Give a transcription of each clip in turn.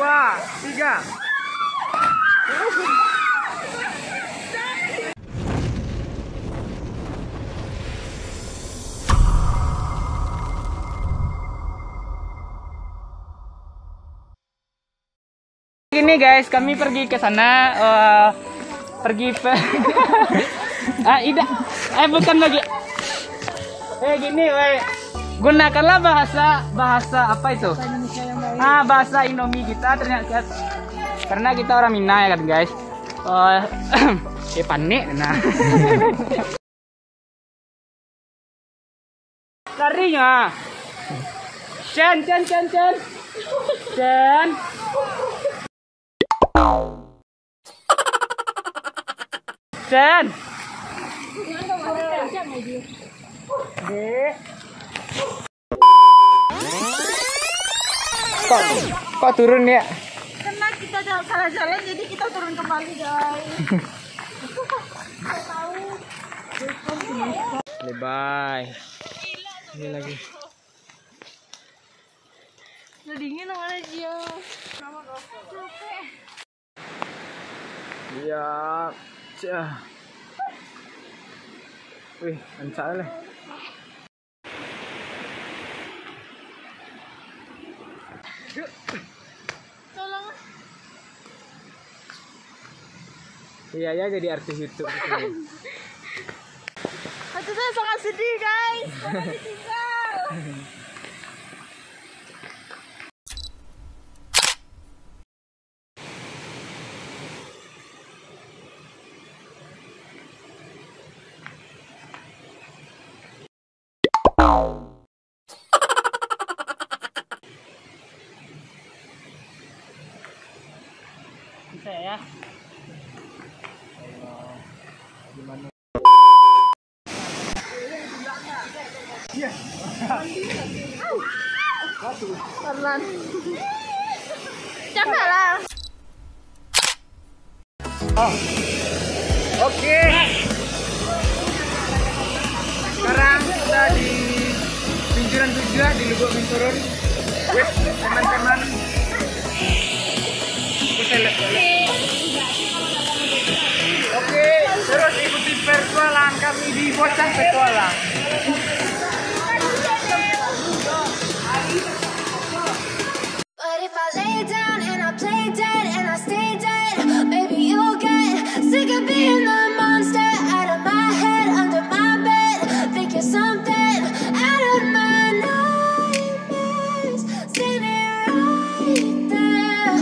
2, 3. Ini guys, kami pergi ke sana, bukan lagi. Gini, gunakanlah bahasa apa itu? Bahasa Indomie kita ternyata, karena kita orang Minang ya kan guys. Panik, nah. Larinya, Chen. Kok turun ya? Karena kita salah jalan, jadi kita turun kembali guys. Bye. Ini lagi. Udah dingin mana dia? Iya. Wih, kencang lah. Tolong. Iya ya, jadi artis YouTube. Hati saya sangat sedih guys. Jangan ditinggal. Bisa ya? Gimana? Iya. Pelan. Janganlah. Oke. Sekarang kita di pinggiran tujuan di Lubuk Binturun. Wih, teman-teman. Oke, terus ikuti pertualangan kami di Bocah Petualang. But if I lay down and I play dead and I stay dead, maybe you'll get sick of being the monster out of my head, under my bed. Think you're something out of my nightmares, standing right there.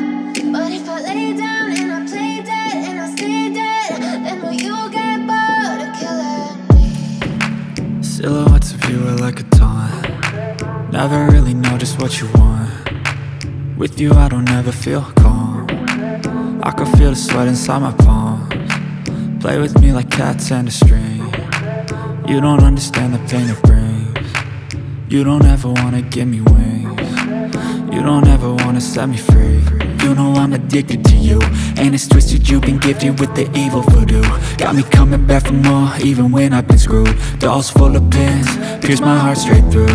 But if I lay down and I play dead and I stay dead, then will you get bored of killing me? Silhouettes of you are like a taunt. Never really know just what you want. With you I don't ever feel calm. I can feel the sweat inside my palms. Play with me like cats and a string. You don't understand the pain it brings. You don't ever wanna give me wings. You don't ever wanna set me free. You know I'm addicted to you, and it's twisted, you've been gifted with the evil voodoo. Got me coming back for more, even when I've been screwed. Dolls full of pins, pierce my heart straight through.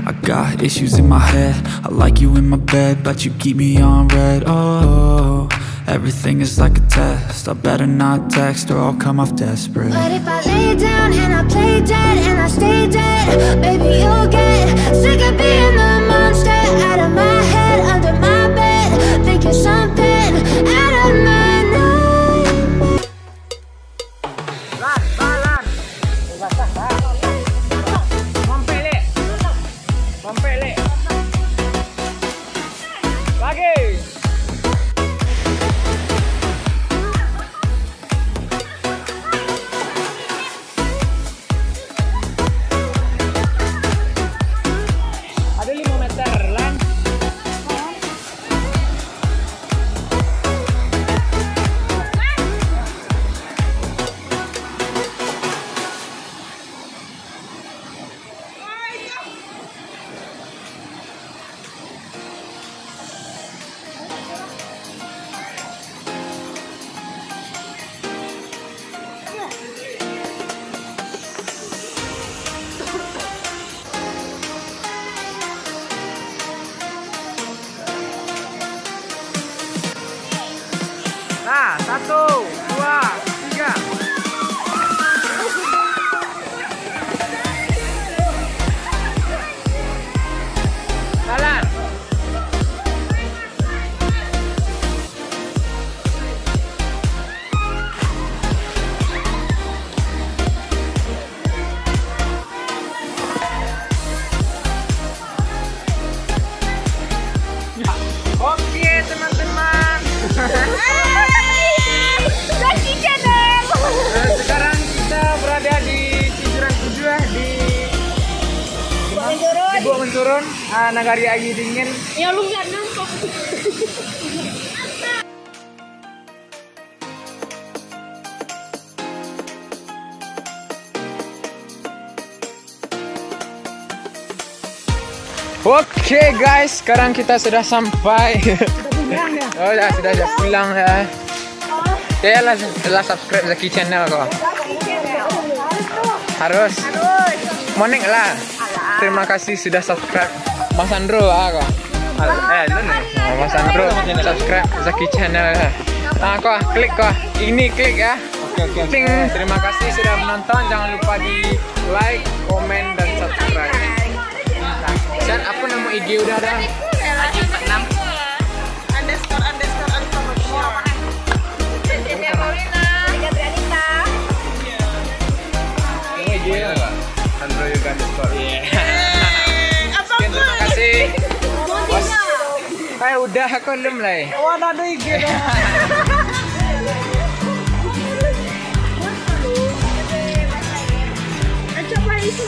I got issues in my head, I like you in my bed, but you keep me on red. Oh, everything is like a test, I better not text or I'll come off desperate. But if I lay down and I play dead and I stay dead, maybe you'll get sick of being the monster out of my head, under my bed. Think you're something out of my nightmares. Mampele. Lagi. Ada 5 meter lan. 1, 2, 3. Jalan. Oke teman-teman. Zaki Channel. Sekarang kita berada di Cijuran 7 di Bukit Menturun, Nagari Ayu Dingin. Ya lu nggak nampak. Oke guys, sekarang kita sudah sampai. Oh ya, sudah pulang ya. Ya lah subscribe Zaki Channel kok. Harus. Monik lah. Terima kasih sudah subscribe. Mas Andro kok. Lu nih. Mas Andro subscribe Zaki Channel. Nah kok klik kok. Ini klik ya. Oke. Terima kasih sudah menonton. Jangan lupa di like, komen dan subscribe. Chat apa nama IG udah ada? Lagi 46. ___ Cynthia Paulina. Gadrianita. IG apa? Android juga underscore. Apa Sekian, terima kasih. Udah aku belum lah. Oh, ada IG dong. Coba itu.